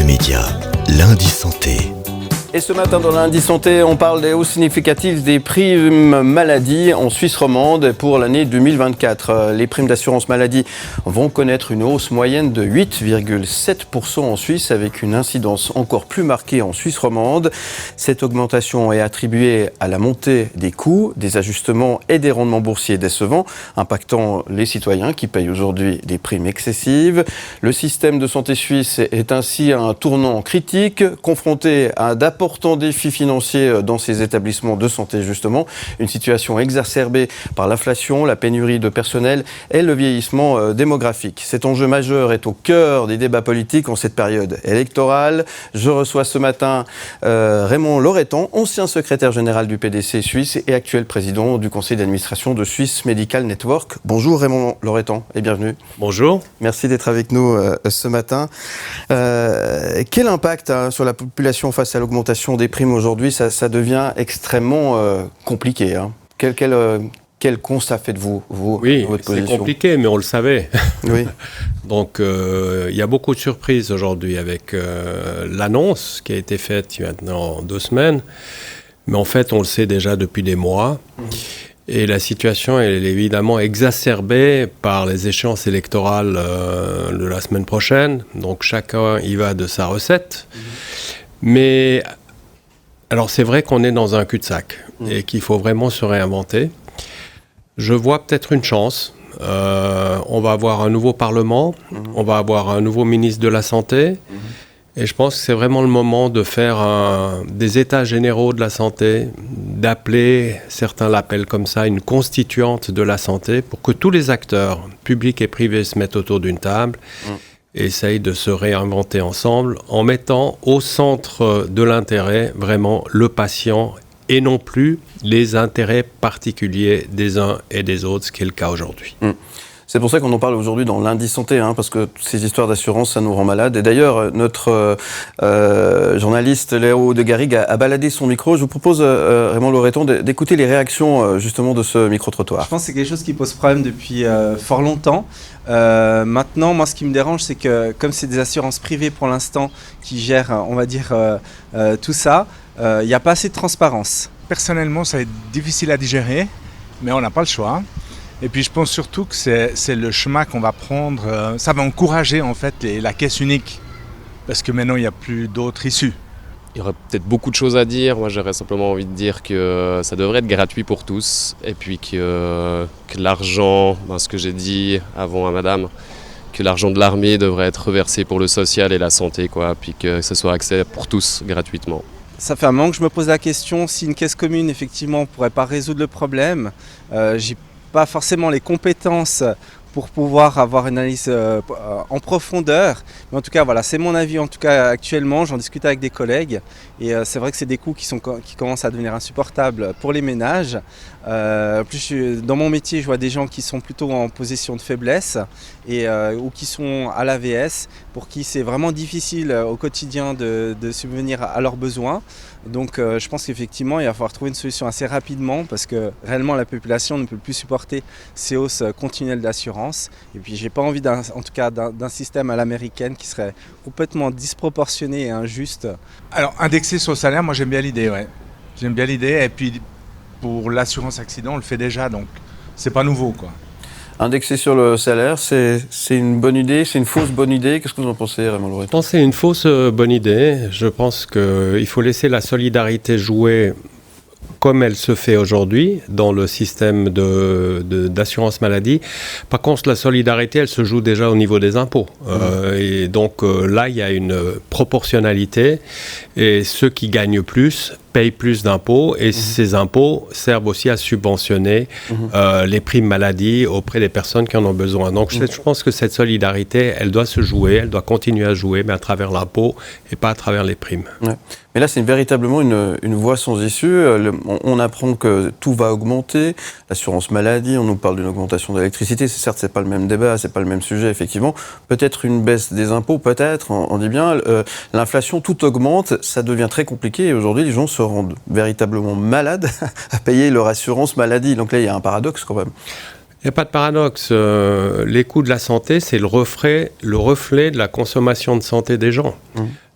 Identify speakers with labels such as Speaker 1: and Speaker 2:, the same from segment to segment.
Speaker 1: de Média, lundi santé.
Speaker 2: Et ce matin dans Lundi Santé, on parle des hausses significatives des primes maladie en Suisse romande pour l'année 2024. Les primes d'assurance maladie vont connaître une hausse moyenne de 8,7% en Suisse avec une incidence encore plus marquée en Suisse romande. Cette augmentation est attribuée à la montée des coûts, des ajustements et des rendements boursiers décevants, impactant les citoyens qui payent aujourd'hui des primes excessives. Le système de santé suisse est ainsi à un tournant critique, confronté à d'importants défis financiers dans ces établissements de santé justement, une situation exacerbée par l'inflation, la pénurie de personnel et le vieillissement démographique. Cet enjeu majeur est au cœur des débats politiques en cette période électorale. Je reçois ce matin Raymond Loretan, ancien secrétaire général du PDC suisse et actuel président du conseil d'administration de Swiss Medical Network. Bonjour Raymond Loretan et bienvenue.
Speaker 3: Bonjour.
Speaker 2: Merci d'être avec nous ce matin. Quel impact sur la population face à l'augmentation des primes aujourd'hui? Ça devient extrêmement compliqué. Hein. Quel constat faites-vous,
Speaker 3: Oui,
Speaker 2: votre position?
Speaker 3: c'est compliqué, mais on le savait.
Speaker 2: Oui.
Speaker 3: Donc, il y a beaucoup de surprises aujourd'hui avec l'annonce qui a été faite il y a maintenant 2 semaines. Mais en fait, on le sait déjà depuis des mois. Et la situation elle est évidemment exacerbée par les échéances électorales de la semaine prochaine. Donc, chacun y va de sa recette. Mais alors c'est vrai qu'on est dans un cul-de-sac et qu'il faut vraiment se réinventer. Je vois peut-être une chance. On va avoir un nouveau Parlement, on va avoir un nouveau ministre de la Santé. Et je pense que c'est vraiment le moment de faire des états généraux de la santé, d'appeler, certains l'appellent comme ça, une constituante de la santé pour que tous les acteurs, publics et privés, se mettent autour d'une table. Essaye de se réinventer ensemble en mettant au centre de l'intérêt vraiment le patient et non plus les intérêts particuliers des uns et des autres, ce qui est le cas aujourd'hui.
Speaker 2: C'est pour ça qu'on en parle aujourd'hui dans Lundi Santé, parce que ces histoires d'assurance, ça nous rend malades. Et d'ailleurs, notre journaliste Léo de Garrigue a baladé son micro. Je vous propose, Raymond Loretan, d'écouter les réactions justement de ce micro-trottoir.
Speaker 4: Je pense que c'est quelque chose qui pose problème depuis fort longtemps. Maintenant, moi, ce qui me dérange, c'est que comme c'est des assurances privées pour l'instant qui gèrent, on va dire, tout ça, il n'y a pas assez de transparence.
Speaker 5: Personnellement, ça va être difficile à digérer, mais on n'a pas le choix. Et puis je pense surtout que c'est le chemin qu'on va prendre. Ça va encourager en fait la caisse unique, parce que maintenant il n'y a plus d'autres issues.
Speaker 6: Il y aurait peut-être beaucoup de choses à dire. Moi j'aurais simplement envie de dire que ça devrait être gratuit pour tous. Et puis que l'argent, ce que j'ai dit avant à madame, que l'argent de l'armée devrait être reversé pour le social et la santé, puis que ce soit accès pour tous gratuitement.
Speaker 4: Ça fait un moment que je me pose la question si une caisse commune effectivement ne pourrait pas résoudre le problème. J'ai pas forcément les compétences pour pouvoir avoir une analyse en profondeur. Mais en tout cas, voilà, c'est mon avis. En tout cas, actuellement, j'en discute avec des collègues. Et c'est vrai que c'est des coûts qui commencent à devenir insupportables pour les ménages. Dans mon métier, je vois des gens qui sont plutôt en position de faiblesse ou qui sont à l'AVS, pour qui c'est vraiment difficile au quotidien de subvenir à leurs besoins. Donc je pense qu'effectivement, il va falloir trouver une solution assez rapidement parce que réellement, la population ne peut plus supporter ces hausses continuelles d'assurance. Et puis, j'ai pas envie d'un système à l'américaine qui serait complètement disproportionné et injuste.
Speaker 5: Alors, indexer sur le salaire, moi j'aime bien l'idée, ouais. J'aime bien l'idée. Et puis, pour l'assurance accident, on le fait déjà, donc c'est pas nouveau, quoi.
Speaker 2: Indexer sur le salaire, c'est une bonne idée, c'est une fausse bonne idée. Qu'est-ce que vous en pensez, Raymond Loretan?
Speaker 3: Je pense que c'est une fausse bonne idée. Je pense qu'il faut laisser la solidarité jouer comme elle se fait aujourd'hui dans le système d'assurance maladie. Par contre, la solidarité, elle se joue déjà au niveau des impôts. Et donc là, il y a une proportionnalité. Et ceux qui gagnent plus payent plus d'impôts et ces impôts servent aussi à subventionner les primes maladie auprès des personnes qui en ont besoin. Donc je pense que cette solidarité, elle doit se jouer, elle doit continuer à jouer, mais à travers l'impôt et pas à travers les primes.
Speaker 2: Ouais. Mais là, c'est véritablement une voie sans issue. On apprend que tout va augmenter. L'assurance maladie, on nous parle d'une augmentation de l'électricité. Certes, c'est pas le même débat, c'est pas le même sujet, effectivement. Peut-être une baisse des impôts, peut-être, on dit bien. L'inflation, tout augmente, ça devient très compliqué. Et aujourd'hui, les gens se rendent véritablement malades à payer leur assurance maladie. Donc là, il y a un paradoxe quand même.
Speaker 3: Il n'y a pas de paradoxe. Les coûts de la santé, c'est le reflet de la consommation de santé des gens.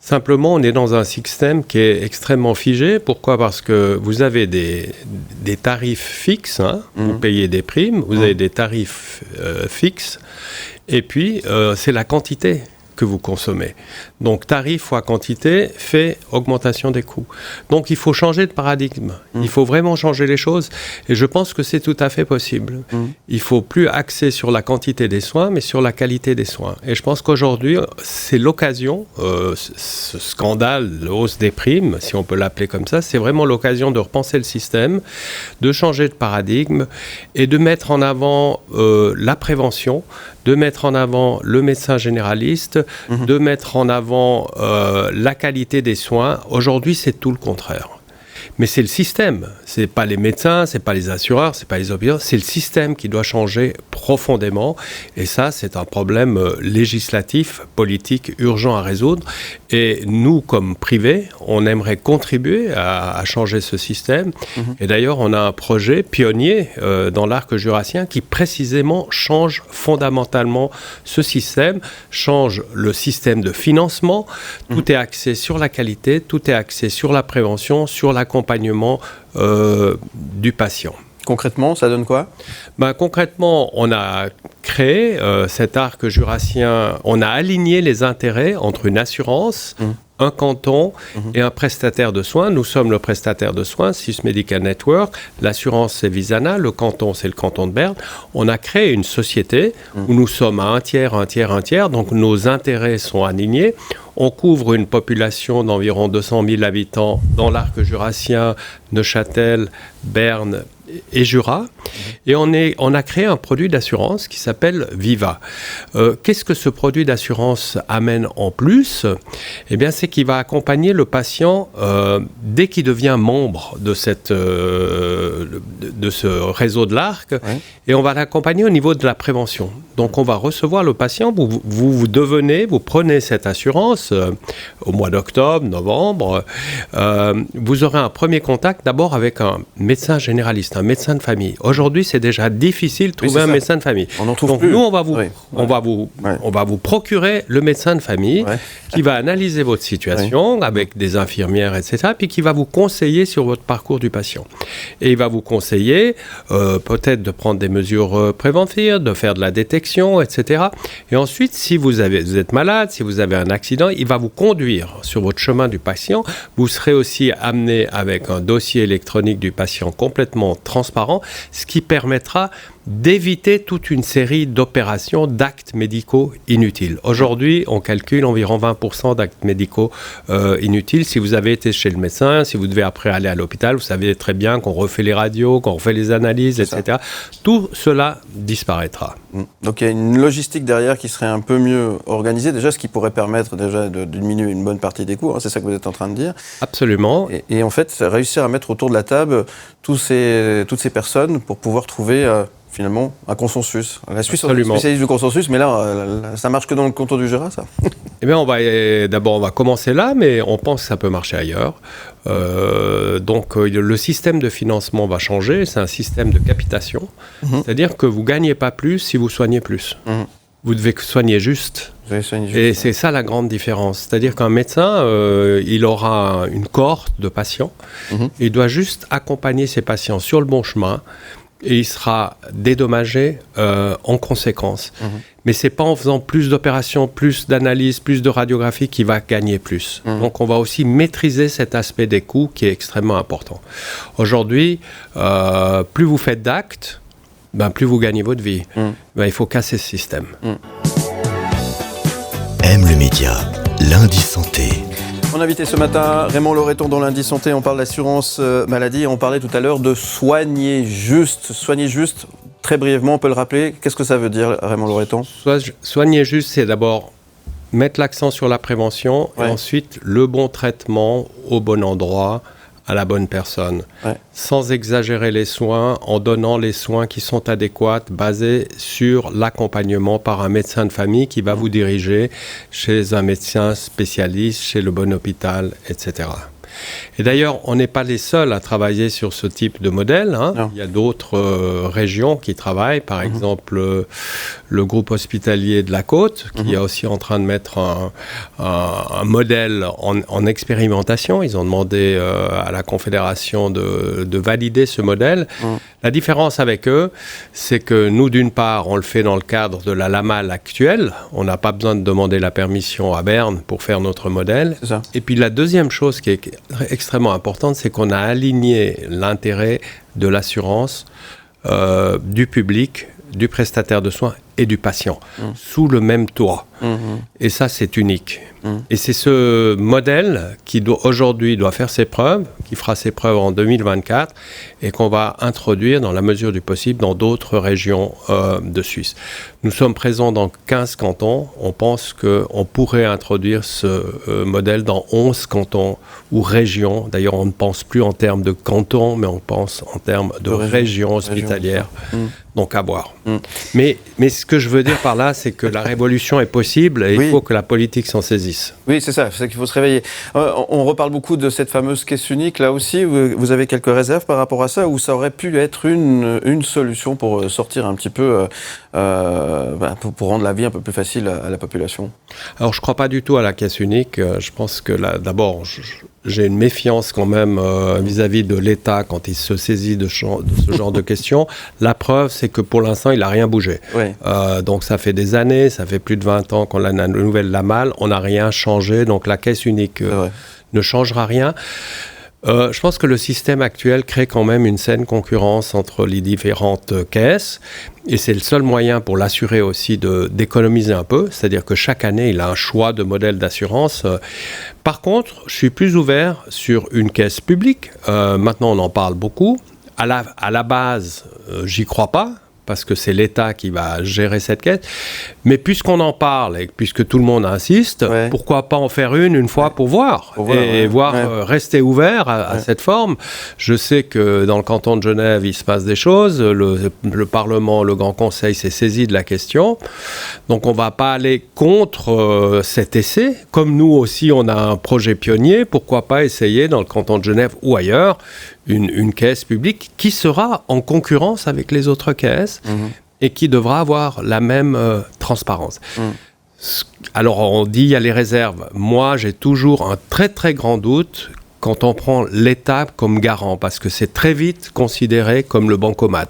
Speaker 3: Simplement, on est dans un système qui est extrêmement figé. Pourquoi ? Parce que vous avez des tarifs fixes, vous payez des primes, vous avez des tarifs fixes, et puis c'est la quantité que vous consommez. Donc, tarif fois quantité fait augmentation des coûts. Donc, il faut changer de paradigme. Il faut vraiment changer les choses. Et je pense que c'est tout à fait possible. Il ne faut plus axer sur la quantité des soins, mais sur la qualité des soins. Et je pense qu'aujourd'hui, c'est l'occasion, ce scandale de hausse des primes, si on peut l'appeler comme ça, c'est vraiment l'occasion de repenser le système, de changer de paradigme et de mettre en avant la prévention, de mettre en avant le médecin généraliste, de mettre en avant la qualité des soins. Aujourd'hui, c'est tout le contraire. Mais c'est le système, c'est pas les médecins, c'est pas les assureurs, c'est pas les hôpitaux, c'est le système qui doit changer profondément. Et ça, c'est un problème législatif, politique, urgent à résoudre. Et nous, comme privés, on aimerait contribuer à changer ce système. Et d'ailleurs, on a un projet pionnier dans l'arc jurassien qui précisément change fondamentalement ce système, change le système de financement. Tout est axé sur la qualité, tout est axé sur la prévention, sur l'accompagnement du patient.
Speaker 2: Concrètement, ça donne quoi ?
Speaker 3: Concrètement, on a créé cet arc jurassien, on a aligné les intérêts entre une assurance, un canton et un prestataire de soins. Nous sommes le prestataire de soins, Swiss Medical Network. L'assurance, c'est Visana. Le canton, c'est le canton de Berne. On a créé une société où nous sommes à un tiers. Donc, nos intérêts sont alignés. On couvre une population d'environ 200 000 habitants dans l'arc jurassien, Neuchâtel, Berne et Jura. Et on a créé un produit d'assurance qui s'appelle Viva. Qu'est-ce que ce produit d'assurance amène en plus ? Eh bien, c'est qu'il va accompagner le patient dès qu'il devient membre de ce réseau de l'ARC. Et on va l'accompagner au niveau de la prévention. Donc, on va recevoir le patient. Vous prenez cette assurance au mois d'octobre, novembre. Vous aurez un premier contact d'abord avec un médecin généraliste, un médecin de famille. Aujourd'hui, c'est déjà difficile de trouver un médecin de famille.
Speaker 2: On en trouve
Speaker 3: Donc,
Speaker 2: plus.
Speaker 3: nous, on va vous procurer le médecin de famille qui va analyser votre situation avec des infirmières, etc., puis qui va vous conseiller sur votre parcours du patient. Et il va vous conseiller peut-être de prendre des mesures préventives, de faire de la détection, etc. Et ensuite, si vous êtes malade, si vous avez un accident, il va vous conduire sur votre chemin du patient. Vous serez aussi amené avec un dossier électronique du patient complètement transparent, ce qui permettra d'éviter toute une série d'opérations, d'actes médicaux inutiles. Aujourd'hui, on calcule environ 20% d'actes médicaux inutiles. Si vous avez été chez le médecin, si vous devez après aller à l'hôpital, vous savez très bien qu'on refait les radios, qu'on refait les analyses, etc. Tout cela disparaîtra.
Speaker 2: Donc il y a une logistique derrière qui serait un peu mieux organisée, déjà, ce qui pourrait permettre déjà de diminuer une bonne partie des coûts, c'est ça que vous êtes en train de dire.
Speaker 3: Absolument.
Speaker 2: Et en fait, réussir à mettre autour de la table toutes ces personnes pour pouvoir trouver finalement un consensus. La Suisse est spécialiste du consensus, mais là, ça marche que dans le canton du Jura, ça.
Speaker 3: Eh bien, on va commencer là, mais on pense que ça peut marcher ailleurs. Donc, le système de financement va changer. C'est un système de capitation. C'est-à-dire que vous ne gagnez pas plus si vous soignez plus. Vous devez soigner juste. Et c'est ça la grande différence. C'est-à-dire qu'un médecin, il aura une cohorte de patients. Il doit juste accompagner ses patients sur le bon chemin. Et il sera dédommagé en conséquence. Mais ce n'est pas en faisant plus d'opérations, plus d'analyses, plus de radiographie qu'il va gagner plus. Donc on va aussi maîtriser cet aspect des coûts qui est extrêmement important. Aujourd'hui, plus vous faites d'actes, plus vous gagnez votre vie. Il faut casser ce système.
Speaker 1: Aime le média, lundi santé.
Speaker 2: Mon invité ce matin, Raymond Loreton dans Lundi Santé. On parle d'assurance maladie. On parlait tout à l'heure de soigner juste. Soigner juste, très brièvement, on peut le rappeler. Qu'est-ce que ça veut dire, Raymond Loreton ?
Speaker 3: Soigner juste, c'est d'abord mettre l'accent sur la prévention et ensuite le bon traitement au bon endroit, à la bonne personne, sans exagérer les soins, en donnant les soins qui sont adéquats, basés sur l'accompagnement par un médecin de famille qui va vous diriger chez un médecin spécialiste, chez le bon hôpital, etc. Et d'ailleurs, on n'est pas les seuls à travailler sur ce type de modèle. Hein. Il y a d'autres régions qui travaillent. Par exemple, le groupe hospitalier de la Côte, qui est aussi en train de mettre un modèle en expérimentation. Ils ont demandé à la Confédération de valider ce modèle. La différence avec eux, c'est que nous, d'une part, on le fait dans le cadre de la LAMAL actuelle. On n'a pas besoin de demander la permission à Berne pour faire notre modèle. Et puis la deuxième chose qui est extrêmement importante, c'est qu'on a aligné l'intérêt de l'assurance, du public, du prestataire de soins et du patient sous le même toit. Et ça, c'est unique. Et c'est ce modèle qui aujourd'hui doit faire ses preuves, qui fera ses preuves en 2024 et qu'on va introduire dans la mesure du possible dans d'autres régions de Suisse. Nous sommes présents dans 15 cantons. On pense qu'on pourrait introduire ce modèle dans 11 cantons ou régions. D'ailleurs, on ne pense plus en termes de cantons, mais on pense en termes de régions hospitalières. Donc à voir. Mais ce que je veux dire par là, c'est que la révolution est possible et il faut que la politique s'en saisisse.
Speaker 2: Oui, c'est ça, c'est qu'il faut se réveiller. On reparle beaucoup de cette fameuse caisse unique, là aussi. Vous avez quelques réserves par rapport à ça, ou ça aurait pu être une solution pour sortir un petit peu, pour rendre la vie un peu plus facile à la population?
Speaker 3: Alors, je ne crois pas du tout à la caisse unique. Je pense que là, d'abord, j'ai une méfiance quand même vis-à-vis de l'État quand il se saisit de ce genre de questions. La preuve, c'est que pour l'instant, il n'a rien bougé. Donc, ça fait des années, ça fait plus de 20 ans qu'on a une nouvelle LAMAL, on n'a rien changé, donc la caisse unique ne changera rien. Je pense que le système actuel crée quand même une saine concurrence entre les différentes caisses et c'est le seul moyen pour l'assuré aussi d'économiser un peu, c'est-à-dire que chaque année, il a un choix de modèle d'assurance. Par contre, je suis plus ouvert sur une caisse publique. Maintenant, on en parle beaucoup. À la base, j'y crois pas, parce que c'est l'État qui va gérer cette caisse. Mais puisqu'on en parle et puisque tout le monde insiste, pourquoi pas en faire une fois pour voir rester ouvert à cette forme. Je sais que dans le canton de Genève, il se passe des choses. Le Parlement, le Grand Conseil s'est saisi de la question. Donc on ne va pas aller contre cet essai. Comme nous aussi, on a un projet pionnier, pourquoi pas essayer dans le canton de Genève ou ailleurs une caisse publique qui sera en concurrence avec les autres caisses et qui devra avoir la même transparence. Alors on dit il y a les réserves. Moi j'ai toujours un très très grand doute quand on prend l'État comme garant, parce que c'est très vite considéré comme le bancomat.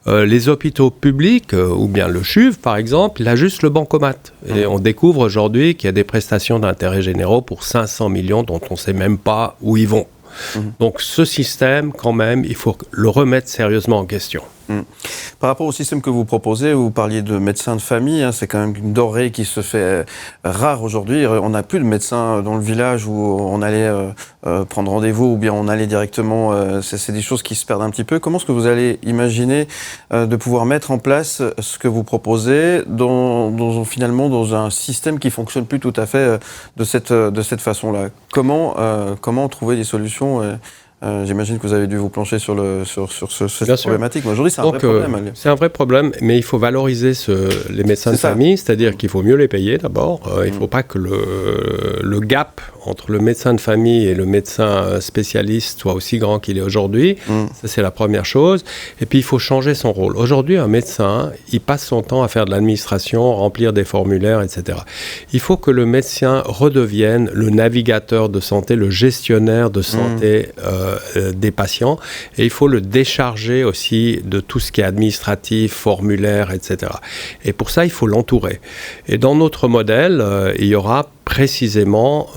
Speaker 3: Les hôpitaux publics, ou bien le CHUV par exemple, il a juste le bancomat. Et on découvre aujourd'hui qu'il y a des prestations d'intérêt généraux pour 500 millions dont on ne sait même pas où ils vont. Donc ce système, quand même, il faut le remettre sérieusement en question.
Speaker 2: Par rapport au système que vous proposez, vous parliez de médecins de famille, c'est quand même une denrée qui se fait rare aujourd'hui. On n'a plus de médecins dans le village où on allait prendre rendez-vous ou bien on allait directement. C'est des choses qui se perdent un petit peu. Comment est-ce que vous allez imaginer de pouvoir mettre en place ce que vous proposez finalement dans un système qui ne fonctionne plus tout à fait de cette façon-là? Comment trouver des solutions j'imagine que vous avez dû vous plancher sur cette problématique. Mais aujourd'hui, c'est un vrai problème.
Speaker 3: C'est un vrai problème, mais il faut valoriser les médecins de famille, c'est-à-dire qu'il faut mieux les payer d'abord. Il ne faut pas que le gap entre le médecin de famille et le médecin spécialiste soit aussi grand qu'il est aujourd'hui. Ça, c'est la première chose. Et puis, il faut changer son rôle. Aujourd'hui, un médecin, il passe son temps à faire de l'administration, remplir des formulaires, etc. Il faut que le médecin redevienne le navigateur de santé, le gestionnaire de santé des patients. Et il faut le décharger aussi de tout ce qui est administratif, formulaire, etc. Et pour ça, il faut l'entourer. Et dans notre modèle, il y aura précisément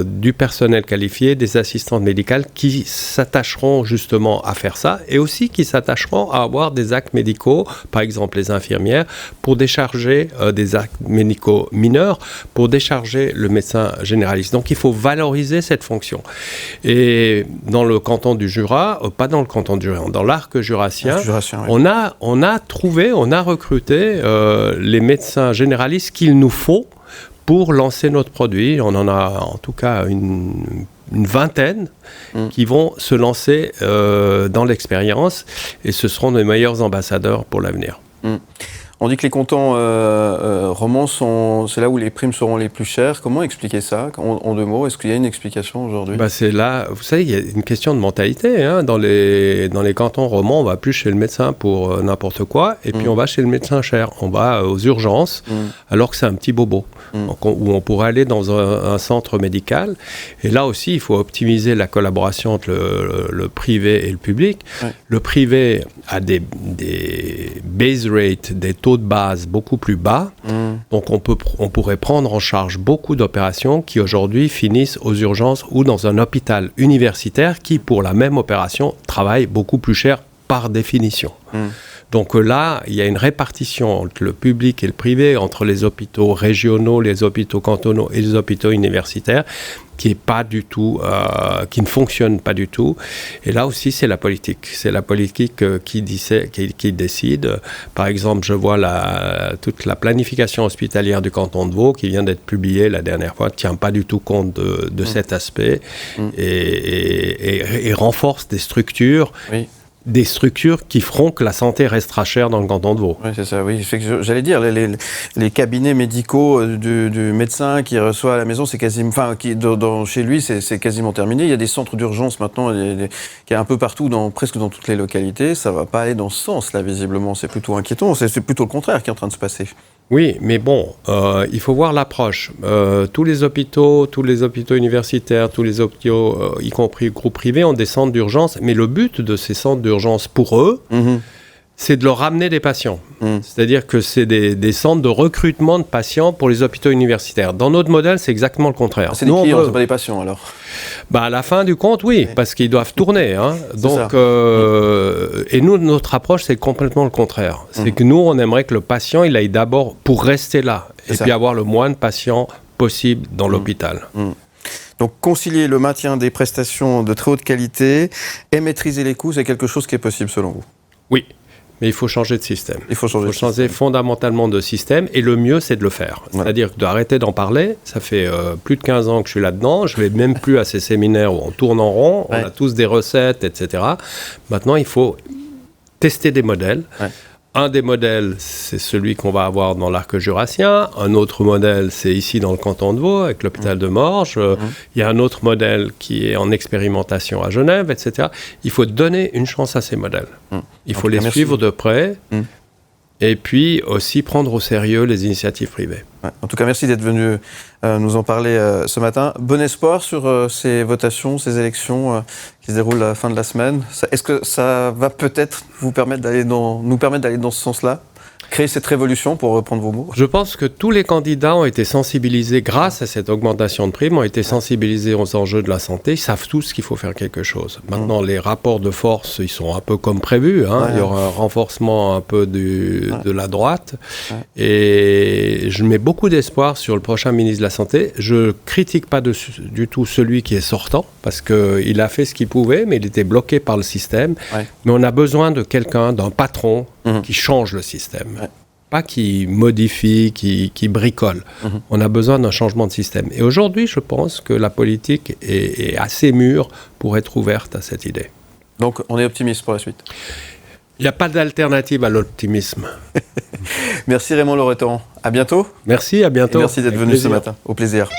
Speaker 3: du personnel qualifié, des assistantes médicales qui s'attacheront justement à faire ça et aussi qui s'attacheront à avoir des actes médicaux, par exemple les infirmières, pour décharger des actes médicaux mineurs, pour décharger le médecin généraliste. Donc il faut valoriser cette fonction. Et dans le canton du Jura, pas dans le canton du Jura, dans l'arc jurassien, on a recruté les médecins généralistes qu'il nous faut pour lancer notre produit. On en a en tout cas une vingtaine qui vont se lancer dans l'expérience et ce seront les meilleurs ambassadeurs pour l'avenir.
Speaker 2: On dit que les cantons romans, c'est là où les primes seront les plus chères. Comment expliquer ça en 2 mots? Est-ce qu'il y a une explication aujourd'hui?
Speaker 3: C'est là, vous savez, il y a une question de mentalité. Hein. Dans les cantons romans, on va plus chez le médecin pour n'importe quoi, et puis on va chez le médecin cher. On va aux urgences, alors que c'est un petit bobo. Donc, où on pourrait aller dans un centre médical. Et là aussi, il faut optimiser la collaboration entre le privé et le public. Ouais. Le privé a des base rates, des taux de base beaucoup plus bas. Donc on pourrait prendre en charge beaucoup d'opérations qui aujourd'hui finissent aux urgences ou dans un hôpital universitaire qui, pour la même opération, travaille beaucoup plus cher par définition. Donc là, il y a une répartition entre le public et le privé, entre les hôpitaux régionaux, les hôpitaux cantonaux et les hôpitaux universitaires, qui ne fonctionne pas du tout. Et là aussi, c'est la politique. C'est la politique qui décide. Par exemple, je vois toute la planification hospitalière du canton de Vaud, qui vient d'être publiée la dernière fois, ne tient pas du tout compte de cet aspect et renforce des structures. Oui. Des structures qui feront que la santé restera chère dans le canton de Vaud.
Speaker 2: Oui, c'est ça, oui. J'allais dire, les cabinets médicaux du médecin qui reçoit à la maison, c'est quasiment, chez lui, c'est quasiment terminé. Il y a des centres d'urgence maintenant, qui est un peu partout, presque dans toutes les localités. Ça ne va pas aller dans ce sens-là, visiblement. C'est plutôt inquiétant. C'est plutôt le contraire qui est en train de se passer.
Speaker 3: Oui, mais bon, il faut voir l'approche. Tous les hôpitaux universitaires, tous les hôpitaux, y compris groupes privés, ont des centres d'urgence. Mais le but de ces centres d'urgence pour eux, c'est de leur ramener des patients. C'est-à-dire que c'est des centres de recrutement de patients pour les hôpitaux universitaires. Dans notre modèle, c'est exactement le contraire.
Speaker 2: C'est des clients, c'est pas des patients alors?
Speaker 3: À la fin du compte, oui, parce qu'ils doivent tourner. Hein. Donc, et nous, notre approche, c'est complètement le contraire. C'est que nous, on aimerait que le patient, il aille d'abord pour rester là, puis avoir le moins de patients possible dans l'hôpital.
Speaker 2: Donc, concilier le maintien des prestations de très haute qualité et maîtriser les coûts, c'est quelque chose qui est possible selon vous?
Speaker 3: Oui. Mais il faut changer de système.
Speaker 2: Il faut changer
Speaker 3: fondamentalement de système, et le mieux, c'est de le faire. Ouais. C'est-à-dire d'arrêter d'en parler. Ça fait plus de 15 ans que je suis là-dedans. Je ne vais même plus à ces séminaires où on tourne en rond. Ouais. On a tous des recettes, etc. Maintenant, il faut tester des modèles. Ouais. Un des modèles, c'est celui qu'on va avoir dans l'arc jurassien. Un autre modèle, c'est ici dans le canton de Vaud, avec l'hôpital de Morges. Il y a un autre modèle qui est en expérimentation à Genève, etc. Il faut donner une chance à ces modèles. Il faut les suivre de près. Et puis aussi prendre au sérieux les initiatives privées.
Speaker 2: Ouais. En tout cas, merci d'être venu nous en parler ce matin. Bon espoir sur ces votations, ces élections qui se déroulent à la fin de la semaine. Est-ce que ça va peut-être nous permettre d'aller dans ce sens-là ? Créer cette révolution, pour reprendre vos mots?
Speaker 3: Je pense que tous les candidats ont été sensibilisés, grâce à cette augmentation de primes, ont été sensibilisés aux enjeux de la santé. Ils savent tous qu'il faut faire quelque chose. Maintenant, les rapports de force, ils sont un peu comme prévu. Hein. Il y aura un renforcement un peu de la droite. Et je mets beaucoup d'espoir sur le prochain ministre de la Santé. Je ne critique pas du tout celui qui est sortant, parce qu'il a fait ce qu'il pouvait, mais il était bloqué par le système. Mais on a besoin de quelqu'un, d'un patron, qui change le système. Pas qui modifie, qui bricole. On a besoin d'un changement de système. Et aujourd'hui, je pense que la politique est assez mûre pour être ouverte à cette idée.
Speaker 2: Donc, on est optimiste pour la suite?
Speaker 3: Il n'y a pas d'alternative à l'optimisme.
Speaker 2: Merci Raymond Loreton. À bientôt.
Speaker 3: Merci, à bientôt.
Speaker 2: Et merci d'être venu ce matin. Au plaisir.